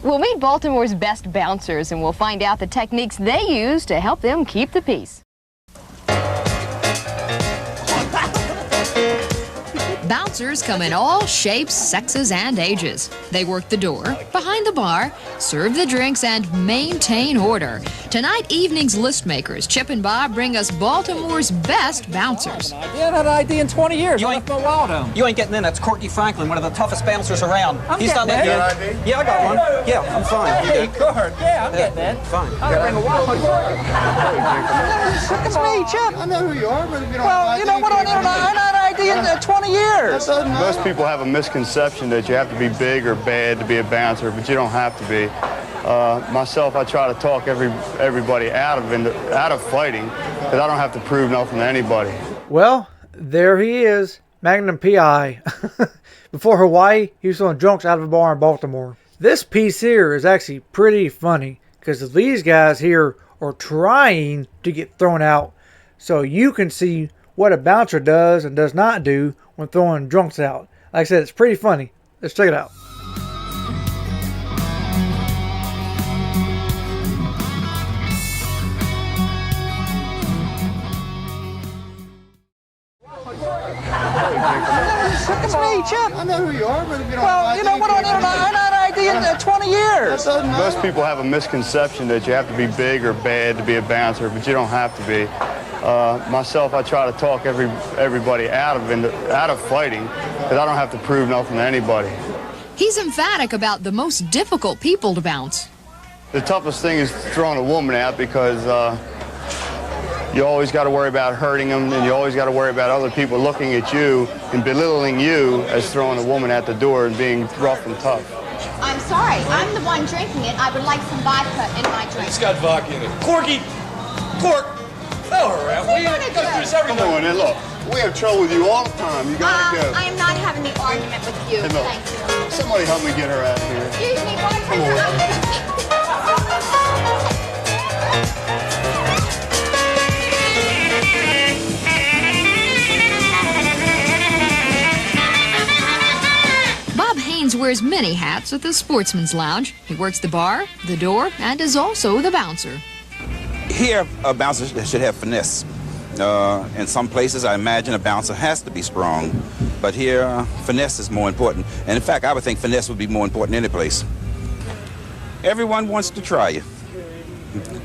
We'll meet Baltimore's best bouncers and we'll find out the techniques they use to help them keep the peace. Bouncers come in all shapes, sexes, and ages. They work the door, behind the bar, serve the drinks, and maintain order. Tonight, evening's list makers, Chip and Bob, bring us Baltimore's best bouncers. I haven't had an idea in 20 years. I left my wallet home. You ain't getting in. That's Corky Franklin, one of the toughest bouncers around. He's not letting you in. Yeah, I got one. Yeah, I'm fine. Hey, Gord. Yeah, I'm getting in. Fine. I'm gonna bring a wallet. It's me, Chip. I know who you are, but if you don't Well, you know what? I haven't had an idea in 20 years. Most people have a misconception that you have to be big or bad to be a bouncer, but you don't have to be. Myself, I try to talk everybody out of fighting, because I don't have to prove nothing to anybody. Well, there he is, Magnum P.I. Before Hawaii, he was throwing drunks out of a bar in Baltimore. This piece here is actually pretty funny, because these guys here are trying to get thrown out, so you can see what a bouncer does and does not do when throwing drunks out. Like I said, it's pretty funny. Let's check it out. It's me, Chip. I know who you are, but if you don't Well, you know what? I haven't had an idea in 20 years. Most people have a misconception that you have to be big or bad to be a bouncer, but you don't have to be. Myself, I try to talk everybody out of fighting, because I don't have to prove nothing to anybody. He's emphatic about the most difficult people to bounce. The toughest thing is throwing a woman out, because you always got to worry about hurting them, and you always got to worry about other people looking at you and belittling you as throwing a woman at the door and being rough and tough. I'm sorry, I'm the one drinking it. I would like some vodka in my drink. It's got vodka in it. Corky! Cork! Throw her out. We gotta do this every Come on, and look, we have trouble with you all the time. You gotta go. I am not having the argument with you. Hey, look, Thank you. somebody help me get her out of here. Excuse me, bartender. Bob Haynes wears many hats at the Sportsman's Lounge. He works the bar, the door, and is also the bouncer. Here, a bouncer should have finesse. In some places, I imagine a bouncer has to be strong. But here, finesse is more important. And in fact, I would think finesse would be more important any place. Everyone wants to try you.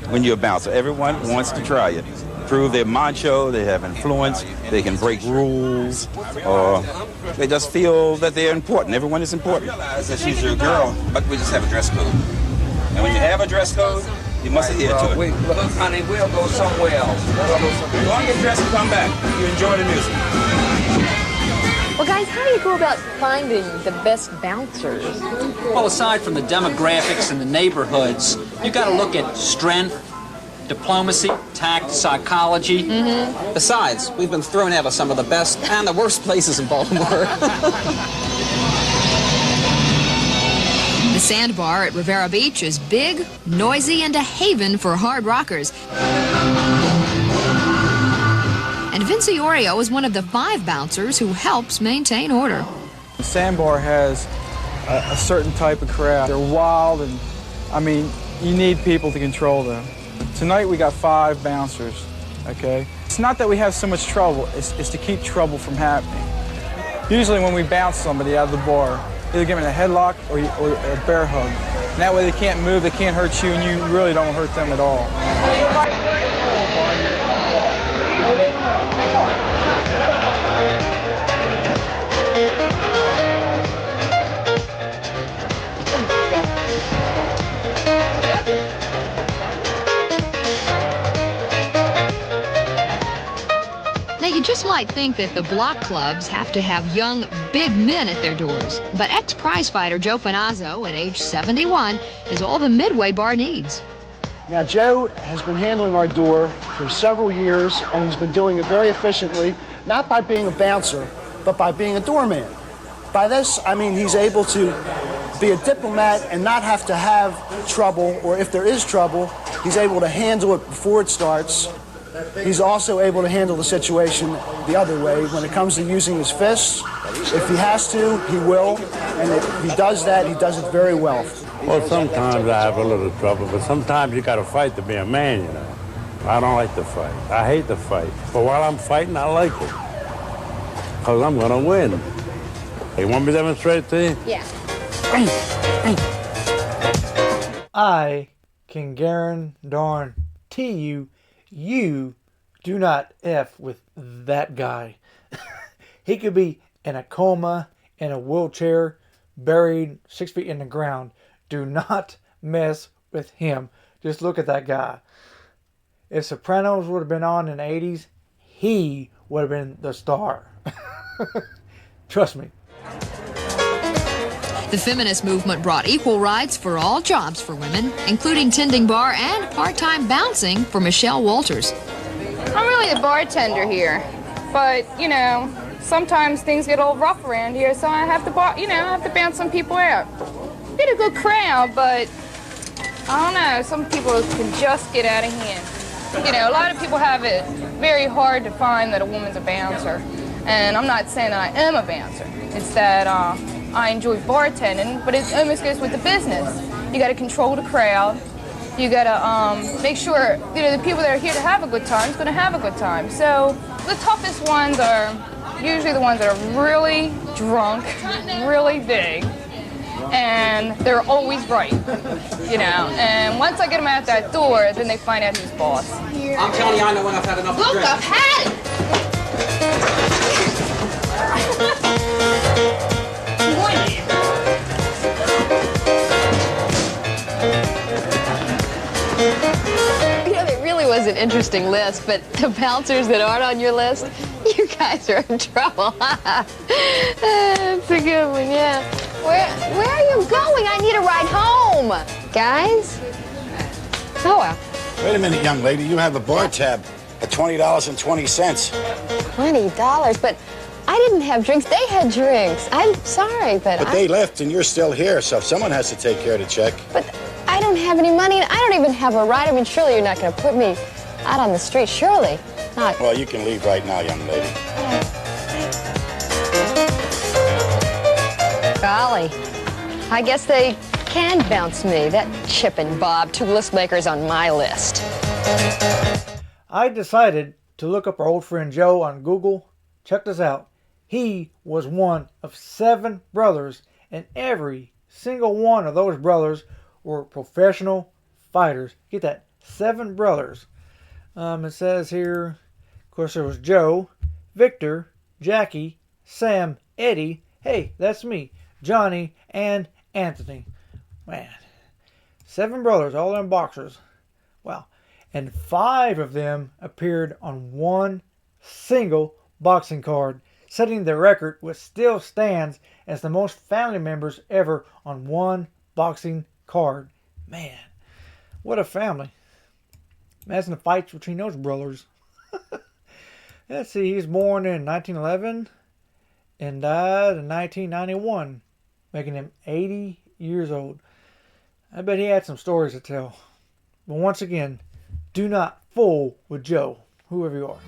When you're a bouncer, everyone wants to try you. Prove they're macho, they have influence, they can break rules, or they just feel that they're important. Everyone is important. I realize that she's your girl, but we just have a dress code. And when you have a dress code, you must adhere to it. Look, honey, we'll go somewhere else. Go on, get dressed and come back. You enjoy the music. Well, guys, how do you go about finding the best bouncers? Well, aside from the demographics and the neighborhoods, you got to look at strength, diplomacy, tact, psychology. Besides, we've been thrown out of some of the best and the worst places in Baltimore. The Sandbar at Rivera Beach is big, noisy, and a haven for hard rockers. And Vince Iorio is one of the 5 bouncers who helps maintain order. The Sandbar has a certain type of crowd. They're wild, and I mean, you need people to control them. Tonight we got 5 bouncers, okay? It's not that we have so much trouble, it's to keep trouble from happening. Usually when we bounce somebody out of the bar, either give them a headlock or a bear hug. And that way they can't move, they can't hurt you, and you really don't hurt them at all. Now, you just might think that the block clubs have to have young, big men at their doors. But ex-prizefighter Joe Finazzo, at age 71, is all the Midway Bar needs. Now, Joe has been handling our door for several years, and he's been doing it very efficiently, not by being a bouncer, but by being a doorman. By this, I mean he's able to be a diplomat and not have to have trouble, or if there is trouble, he's able to handle it before it starts. He's also able to handle the situation the other way when it comes to using his fists. If he has to, he will. And if he does that, he does it very well. Well, sometimes I have a little trouble, but sometimes you got to fight to be a man, you know. I don't like to fight. I hate to fight. But while I'm fighting, I like it. Because I'm going to win. You want me to demonstrate to you? Yeah. I can guarantee you, you do not F with that guy. He could be in a coma, in a wheelchair, buried 6 feet in the ground. Do not mess with him. Just look at that guy. If Sopranos would have been on in the 80s, he would have been the star. Trust me. The feminist movement brought equal rights for all jobs for women, including tending bar and part-time bouncing for Michelle Walters. I'm really the bartender here, but, you know, sometimes things get a little rough around here, so I have to, I have to bounce some people out. Get a good crowd, but I don't know, some people can just get out of hand. You know, a lot of people have it very hard to find that a woman's a bouncer, and I'm not saying that I am a bouncer. It's that I enjoy bartending, but it almost goes with the business. You got to control the crowd. You got to make sure, you know, the people that are here to have a good time is going to have a good time. So the toughest ones are usually the ones that are really drunk, really big, and they're always right, you know. And once I get them out that door, then they find out who's boss. I'm telling you, I know when I've had enough to drink. Look, I've had it! You know, it really was an interesting list, but the bouncers that aren't on your list, you guys are in trouble. That's a good one, yeah. Where are you going? I need a ride home. Guys? Oh, well. Wait a minute, young lady. You have a bar tab at $20.20. $20? But I didn't have drinks. They had drinks. I'm sorry, but they left and you're still here, so someone has to take care of the check. But I don't have any money, and I don't even have a ride. I mean, surely you're not going to put me out on the street. Surely not. Well, you can leave right now, young lady. Golly. I guess they can bounce me. That Chip and Bob, two list makers on my list. I decided to look up our old friend Joe on Google. Check this out. He was one of 7 brothers, and every single one of those brothers were professional fighters. Get that, 7 brothers. It says here, of course, there was Joe, Victor, Jackie, Sam, Eddie, hey, that's me, Johnny, and Anthony. Man, 7 brothers, all them boxers. Wow. And 5 of them appeared on one single boxing card, setting the record, which still stands as the most family members ever on one boxing card. Man, what a family. Imagine the fights between those brothers. Let's see, he was born in 1911 and died in 1991, making him 80 years old. I bet he had some stories to tell. But once again, do not fool with Joe, whoever you are.